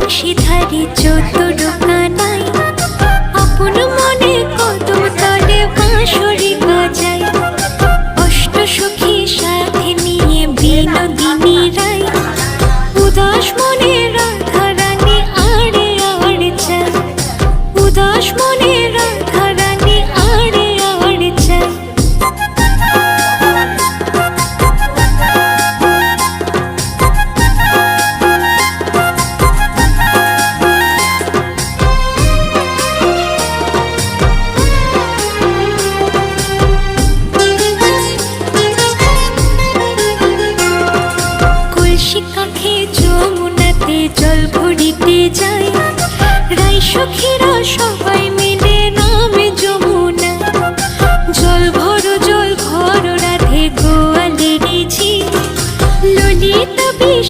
বাঁশিধারী চতুর কানাই আপন মনে কদম তলে বাঁশরি বাজায়। অষ্ট সখী সাথে নিয়ে বিনোদিনী রায় উদাস মনে রাধা রানী আড়ে আড়ে যায়। উদাস মনে রাধা রানী আড়ে আড়ে যায়। কলসি কাঁখে যমুনাতে জল ভরিতে যায়। রাই সখীরা সবাই